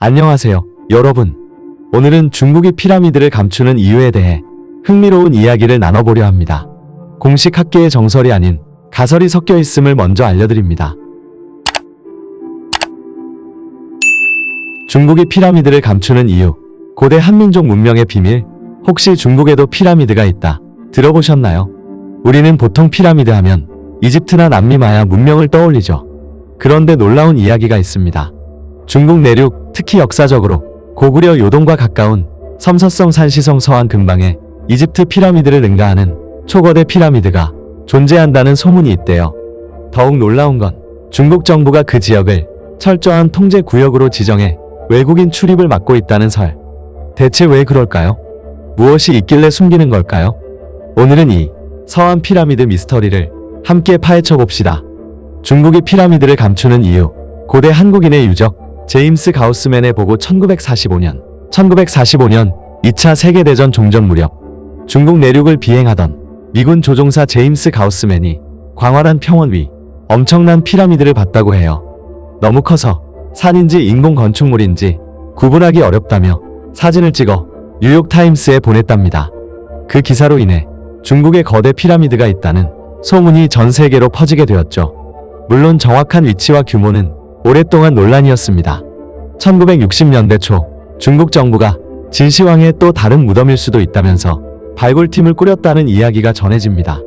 안녕하세요, 여러분. 오늘은 중국이 피라미드를 감추는 이유에 대해 흥미로운 이야기를 나눠보려 합니다. 공식 학계의 정설이 아닌 가설이 섞여 있음을 먼저 알려드립니다. 중국이 피라미드를 감추는 이유, 고대 한민족 문명의 비밀, 혹시 중국에도 피라미드가 있다 들어보셨나요? 우리는 보통 피라미드 하면 이집트나 남미 마야 문명을 떠올리죠. 그런데 놀라운 이야기가 있습니다. 중국 내륙, 특히 역사적으로 고구려 요동과 가까운 섬서성 산시성 서안 근방에 이집트 피라미드를 능가하는 초거대 피라미드가 존재한다는 소문이 있대요. 더욱 놀라운 건 중국 정부가 그 지역을 철저한 통제 구역으로 지정해 외국인 출입을 막고 있다는 설. 대체 왜 그럴까요? 무엇이 있길래 숨기는 걸까요? 오늘은 이 서안 피라미드 미스터리를 함께 파헤쳐 봅시다. 중국이 피라미드를 감추는 이유, 고대 한국인의 유적, 제임스 가우스맨의 보고 1945년 2차 세계대전 종전 무렵 중국 내륙을 비행하던 미군 조종사 제임스 가우스맨이 광활한 평원 위 엄청난 피라미드를 봤다고 해요. 너무 커서 산인지 인공 건축물인지 구분하기 어렵다며 사진을 찍어 뉴욕타임스에 보냈답니다. 그 기사로 인해 중국에 거대 피라미드가 있다는 소문이 전 세계로 퍼지게 되었죠. 물론 정확한 위치와 규모는 오랫동안 논란이었습니다. 1960년대 초 중국 정부가 진시황의 또 다른 무덤일 수도 있다면서 발굴팀을 꾸렸다는 이야기가 전해집니다.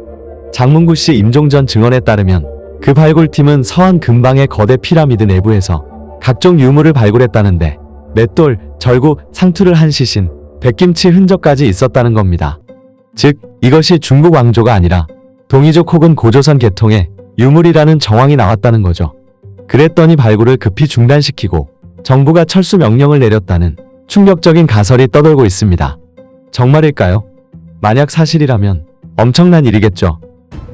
장문구씨 임종전 증언에 따르면 그 발굴팀은 서안 근방의 거대 피라미드 내부에서 각종 유물을 발굴했다는데 맷돌, 절구, 상투를 한 시신, 백김치 흔적까지 있었다는 겁니다. 즉, 이것이 중국 왕조가 아니라 동이족 혹은 고조선 계통의 유물이라는 정황이 나왔다는 거죠. 그랬더니 발굴을 급히 중단시키고 정부가 철수 명령을 내렸다는 충격적인 가설이 떠돌고 있습니다. 정말일까요? 만약 사실이라면 엄청난 일이겠죠.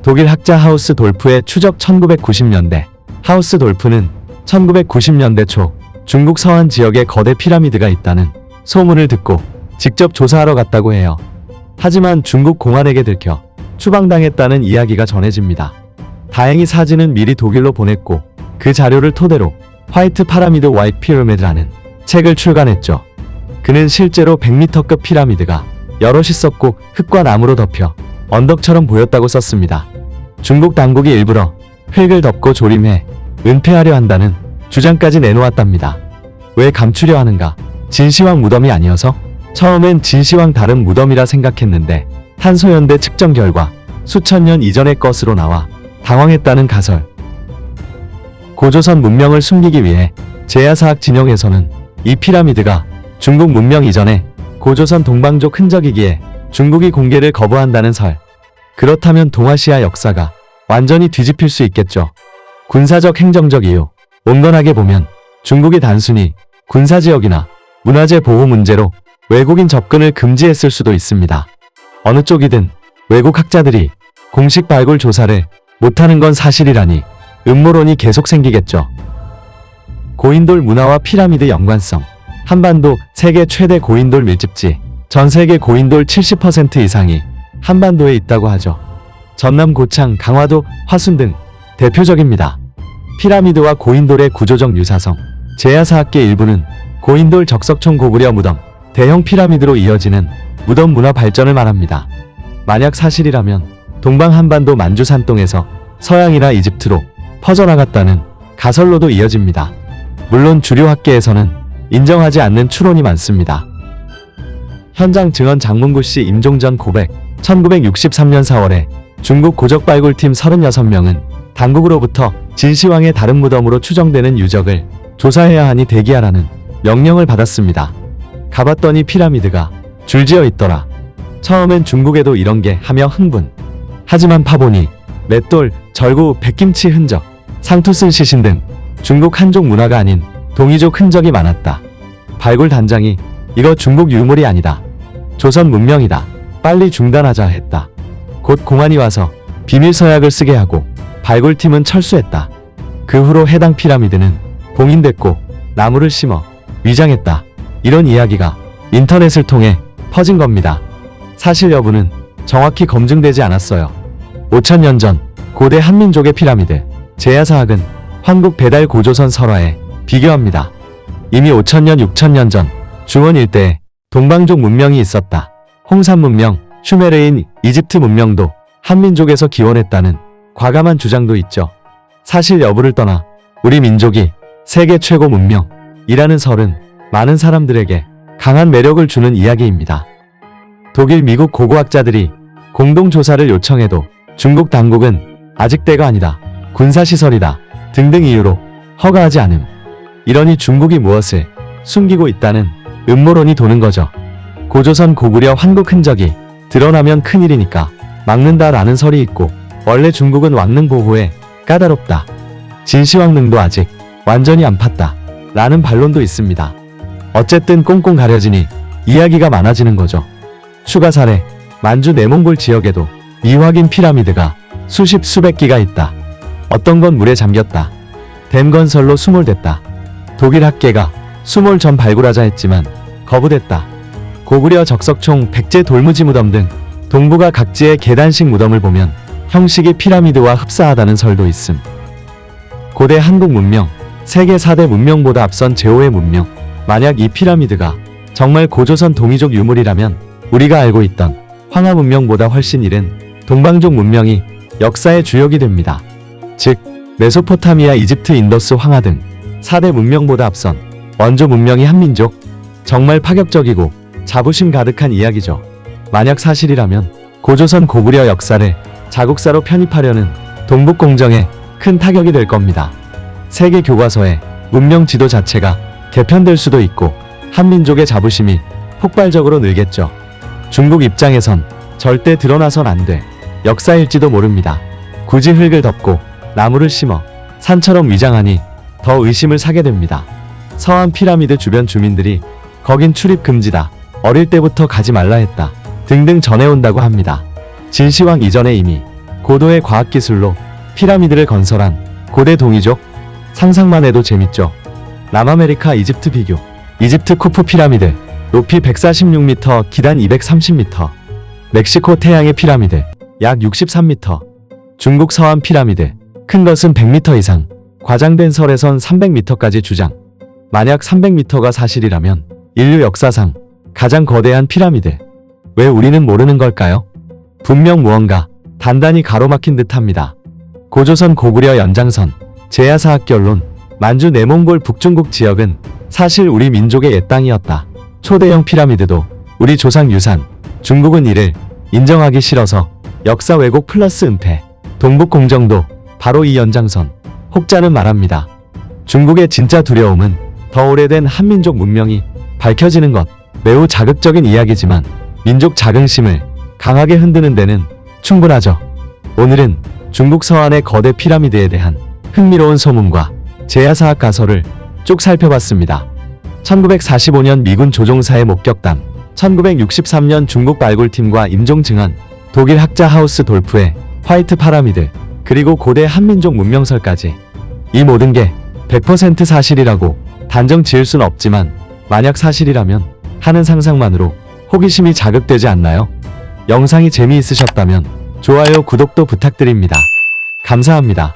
독일 학자 하우스 돌프의 추적 1990년대. 하우스 돌프는 1990년대 초 중국 서안 지역에 거대 피라미드가 있다는 소문을 듣고 직접 조사하러 갔다고 해요. 하지만 중국 공안에게 들켜 추방당했다는 이야기가 전해집니다. 다행히 사진은 미리 독일로 보냈고 그 자료를 토대로 화이트 파라미드 와이트 피라미드라는 책을 출간했죠. 그는 실제로 100m급 피라미드가 여럿 있었고 흙과 나무로 덮여 언덕처럼 보였다고 썼습니다. 중국 당국이 일부러 흙을 덮고 조림해 은폐하려 한다는 주장까지 내놓았답니다. 왜 감추려 하는가? 진시황 무덤이 아니어서? 처음엔 진시황 다른 무덤이라 생각했는데 탄소연대 측정 결과 수천 년 이전의 것으로 나와 당황했다는 가설. 고조선 문명을 숨기기 위해 제야사학 진영에서는 이 피라미드가 중국 문명 이전에 고조선 동방족 흔적이기에 중국이 공개를 거부한다는 설. 그렇다면 동아시아 역사가 완전히 뒤집힐 수 있겠죠. 군사적 행정적 이유. 온건하게 보면 중국이 단순히 군사지역이나 문화재 보호 문제로 외국인 접근을 금지했을 수도 있습니다. 어느 쪽이든 외국 학자들이 공식 발굴 조사를 못하는 건 사실이라니 음모론이 계속 생기겠죠. 고인돌 문화와 피라미드 연관성. 한반도 세계 최대 고인돌 밀집지. 전 세계 고인돌 70% 이상이 한반도에 있다고 하죠. 전남 고창, 강화도, 화순 등 대표적입니다. 피라미드와 고인돌의 구조적 유사성. 제야사학계 일부는 고인돌 적석촌 고구려 무덤, 대형 피라미드로 이어지는 무덤 문화 발전을 말합니다. 만약 사실이라면 동방 한반도 만주산동에서 서양이나 이집트로 퍼져나갔다는 가설로도 이어집니다. 물론 주류 학계에서는 인정하지 않는 추론이 많습니다. 현장 증언 장문구씨 임종전 고백. 1963년 4월에 중국 고적 발굴팀 36명은 당국으로부터 진시황의 다른 무덤으로 추정되는 유적을 조사해야 하니 대기하라는 명령을 받았습니다. 가봤더니 피라미드가 줄지어 있더라. 처음엔 중국에도 이런 게 하며 흥분. 하지만 파보니 맷돌, 절구, 백김치 흔적, 상투 쓴 시신 등 중국 한족 문화가 아닌 동이족 흔적이 많았다. 발굴 단장이 이거 중국 유물이 아니다. 조선 문명이다. 빨리 중단하자 했다. 곧 공안이 와서 비밀 서약을 쓰게 하고 발굴팀은 철수했다. 그 후로 해당 피라미드는 봉인됐고 나무를 심어 위장했다. 이런 이야기가 인터넷을 통해 퍼진 겁니다. 사실 여부는 정확히 검증되지 않았어요. 5000년 전 고대 한민족의 피라미드. 제야사학은 한국 배달 고조선 설화에 비교합니다. 이미 5000년, 6000년 전 중원 일대에 동방족 문명이 있었다. 홍산 문명, 슈메르인, 이집트 문명도 한민족에서 기원했다는 과감한 주장도 있죠. 사실 여부를 떠나 우리 민족이 세계 최고 문명이라는 설은 많은 사람들에게 강한 매력을 주는 이야기입니다. 독일, 미국 고고학자들이 공동조사를 요청해도 중국 당국은 아직 때가 아니다, 군사시설이다 등등 이유로 허가하지 않음. 이러니 중국이 무엇을 숨기고 있다는 음모론이 도는 거죠. 고조선 고구려 한국 흔적이 드러나면 큰일이니까 막는다라는 설이 있고, 원래 중국은 왕릉 보호에 까다롭다, 진시황릉도 아직 완전히 안 팠다 라는 반론도 있습니다. 어쨌든 꽁꽁 가려지니 이야기가 많아지는 거죠. 추가 사례, 만주 내몽골 지역에도 미확인 피라미드가 수십 수백 기가 있다. 어떤 건 물에 잠겼다, 댐건설로 수몰됐다, 독일 학계가 수몰 전 발굴하자 했지만 거부됐다, 고구려 적석총 백제 돌무지 무덤 등 동북아 각지의 계단식 무덤을 보면 형식이 피라미드와 흡사하다는 설도 있음. 고대 한국 문명, 세계 4대 문명보다 앞선 제5의 문명. 만약 이 피라미드가 정말 고조선 동이족 유물이라면 우리가 알고 있던 황하 문명보다 훨씬 이른 동방족 문명이 역사의 주역이 됩니다. 즉, 메소포타미아, 이집트, 인더스, 황하 등 4대 문명보다 앞선 원조 문명이 한민족. 정말 파격적이고 자부심 가득한 이야기죠. 만약 사실이라면 고조선 고구려 역사를 자국사로 편입하려는 동북공정에 큰 타격이 될 겁니다. 세계 교과서에 문명 지도 자체가 개편될 수도 있고 한민족의 자부심이 폭발적으로 늘겠죠. 중국 입장에선 절대 드러나선 안 돼 역사일지도 모릅니다. 굳이 흙을 덮고 나무를 심어 산처럼 위장하니 더 의심을 사게 됩니다. 서한 피라미드 주변 주민들이 거긴 출입 금지다, 어릴 때부터 가지 말라 했다 등등 전해온다고 합니다. 진시황 이전에 이미 고도의 과학기술로 피라미드를 건설한 고대 동이족, 상상만 해도 재밌죠. 남아메리카 이집트 비교. 이집트 쿠프 피라미드, 높이 146m, 기단 230m. 멕시코 태양의 피라미드, 약 63m. 중국 서한 피라미드, 큰 것은 100m 이상, 과장된 설에선 300m까지 주장. 만약 300m가 사실이라면 인류 역사상 가장 거대한 피라미드. 왜 우리는 모르는 걸까요? 분명 무언가 단단히 가로막힌 듯합니다. 고조선 고구려 연장선, 제야사학결론. 만주 내몽골 북중국 지역은 사실 우리 민족의 옛 땅이었다. 초대형 피라미드도 우리 조상 유산. 중국은 이를 인정하기 싫어서 역사 왜곡 플러스 은폐. 동북공정도 바로 이 연장선. 혹자는 말합니다. 중국의 진짜 두려움은 더 오래된 한민족 문명이 밝혀지는 것. 매우 자극적인 이야기지만 민족 자긍심을 강하게 흔드는 데는 충분하죠. 오늘은 중국 서안의 거대 피라미드에 대한 흥미로운 소문과 제야사학 가설을 쭉 살펴봤습니다. 1945년 미군 조종사의 목격담, 1963년 중국 발굴팀과 임종 증언, 독일 학자 하우스 돌프의 화이트 피라미드, 그리고 고대 한민족 문명설까지. 이 모든 게 100% 사실이라고 단정 지을 순 없지만 만약 사실이라면 하는 상상만으로 호기심이 자극되지 않나요? 영상이 재미있으셨다면 좋아요, 구독도 부탁드립니다. 감사합니다.